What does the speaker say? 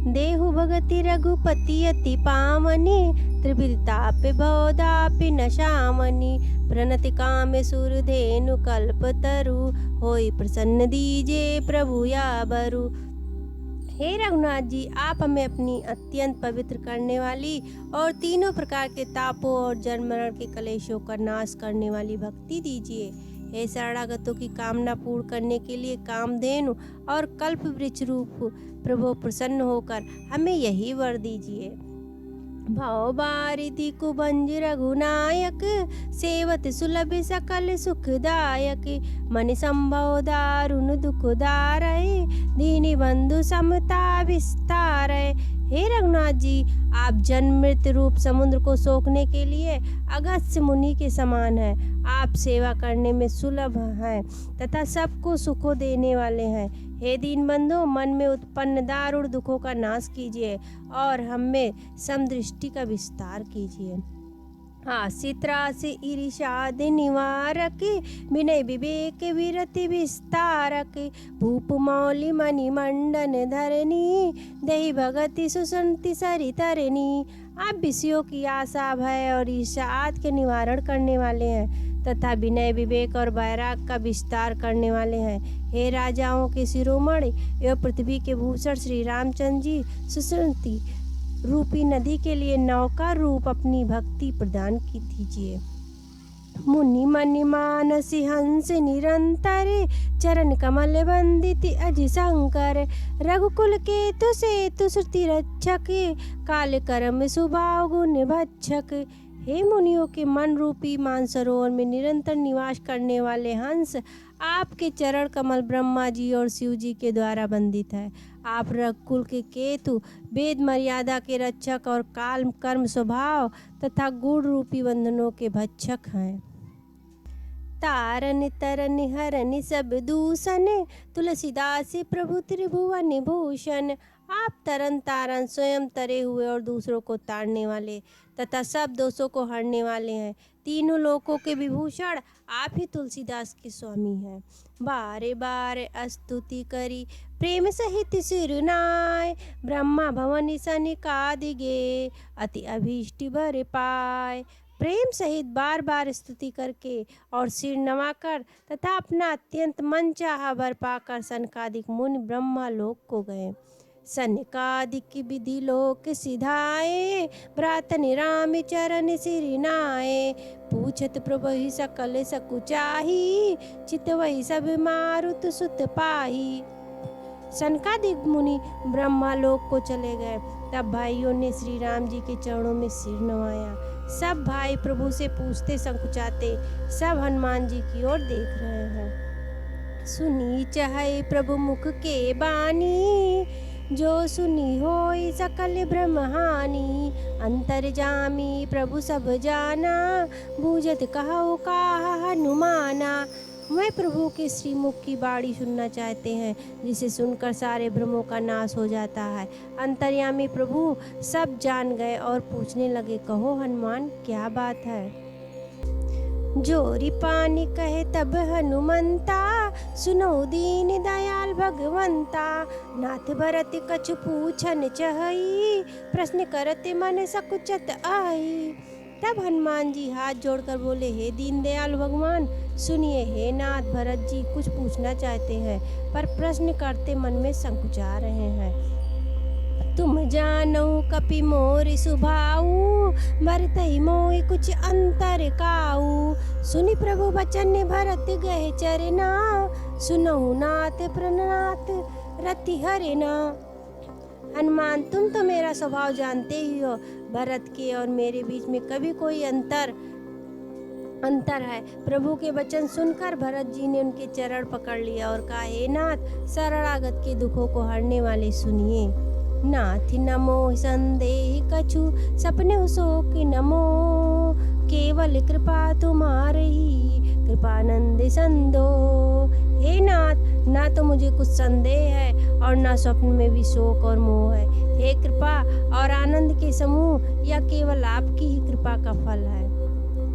देहु भगति रघुपति अति पावनी, त्रिविधतापि बहुधापि न शामनि। प्रणति काम सुर धेनु कल्पतरु, होई प्रसन्न दीजे प्रभु याबरु। हे रघुनाथ जी, आप हमें अपनी अत्यंत पवित्र करने वाली और तीनों प्रकार के तापों और जन्म मरण के कलेशों का नाश करने वाली भक्ति दीजिए। हे शरणागतों की कामना पूर्ण करने के लिए कामधेनु और कल्प वृक्ष रूप प्रभु प्रसन्न होकर हमें यही वर दीजिए। भव बारिधि कुभंज रघुनायक, सेवत सुलभ सकल सुखदायक। मन संभव दारुण दुख दारय, दीनी बंधु समता विस्तारय। हे रघुनाथ जी, आप जन्म मृत्यु रूप समुद्र को सोखने के लिए अगस्त्य मुनि के समान हैं। आप सेवा करने में सुलभ हैं तथा सबको सुखों देने वाले हैं। हे दीन बंधु, मन में उत्पन्न दारुण दुखों का नाश कीजिए और हम में समदृष्टि का विस्तार कीजिए। हास्यत्रासि ईर्ष्यादि निवारक, विनय विवेक विरति विस्तारक। भूप मौलि मणिमंडन धरनी, दहि भगति सुसंति सरितरनी। आप विषयों की आशा भय और ईर्ष्या आदि के निवारण करने वाले हैं तथा विनय विवेक और वैराग का विस्तार करने वाले हैं। हे राजाओं के शिरोमणि एवं पृथ्वी के भूषण श्री रामचंद्र जी, सुसंति रूपी नदी के लिए नौका रूप अपनी भक्ति प्रदान की दीजिए। मुनि मनि मानसी हंस निरंतर, चरण कमल वंदित अजि शंकर। रघुकुल के तु सेतु श्रुति रक्षक, काल कर्म स्वभाव गुण भक्षक। हे मुनियों के मन रूपी मानसरोवर में निरंतर निवास करने वाले हंस, आपके चरण कमल ब्रह्मा जी और शिव जी के द्वारा बंदित है। आप रघुकुल के केतु, वेद मर्यादा के रक्षक और काल कर्म स्वभाव तथा गुण रूपी बंधनों के भक्षक हैं। तारन तरन हरन सब दूषण, तुलसीदास प्रभु त्रिभुवन भूषण। आप तरन तारन स्वयं तरे हुए और दूसरों को तारने वाले तथा सब दोषों को हरने वाले हैं। तीनों लोकों के विभूषण आप ही तुलसीदास के स्वामी हैं। बारे बारे स्तुति करी प्रेम सहित सिरनाय, ब्रह्मा भवन सनिकादिगे अति अभीष्टि भर पाए। प्रेम सहित बार बार स्तुति करके और सिर नवाकर तथा अपना अत्यंत मन चाहा वर पाकर सनकादिक मुनि ब्रह्मा लोक को गए। सनकादिक विधि लोक सिधाए, भ्रातन राम चरण सिरनाए। पूछत प्रभु सकल सकुचाही, चित वही सब मारुत सुत पाही। सनकादिक मुनि ब्रह्मा लोक को चले गए। तब भाइयों ने श्री राम जी के चरणों में सिर नवाया। सब भाई प्रभु से पूछते संकुचाते सब हनुमान जी की ओर देख रहे हैं। सुनी चाहे प्रभु मुख के बानी, जो सुनी होई सकल ब्रह्महानि। अंतर्जामी प्रभु सब जाना, बूझत कहु काहा हनुमाना। मैं प्रभु के श्रीमुख की बाणी सुनना चाहते हैं, जिसे सुनकर सारे भ्रमों का नाश हो जाता है। अंतर्यामी प्रभु सब जान गए और पूछने लगे, कहो हनुमान क्या बात है। जोरी पानी कहे तब हनुमंता, सुनो दीन दयाल भगवंता। नाथ भरत कछु पूछन चहई, प्रश्न करते मन सकुचत आई। तब हनुमान जी हाथ जोड़कर बोले, हे दीन दयाल भगवान सुनिए। हे नाथ भरत जी कुछ पूछना चाहते हैं पर प्रश्न करते मन में संकुचा रहे हैं। तुम जानो कपि मोर सुभाऊ, भरतहि मोहि कुछ अंतर काऊ। सुनि प्रभु बचन भरत गए चरना, सुनहु नाथ प्रणनाथ रति हरना। हनुमान तुम तो मेरा स्वभाव जानते ही हो। भरत के और मेरे बीच में कभी कोई अंतर है। प्रभु के वचन सुनकर भरत जी ने उनके चरण पकड़ लिया और कहा, हे नाथ शरणागत के दुखों को हरने वाले सुनिए। नाथ नमो संदेह कछु, सपने शोक नमो। केवल कृपा तुम्हारी, कृपानंद संदो। हे नाथ, ना तो मुझे कुछ संदेह है और ना स्वप्न में भी शोक और मोह है। हे कृपा और आनंद के समूह, यह केवल आपकी ही कृपा का फल है।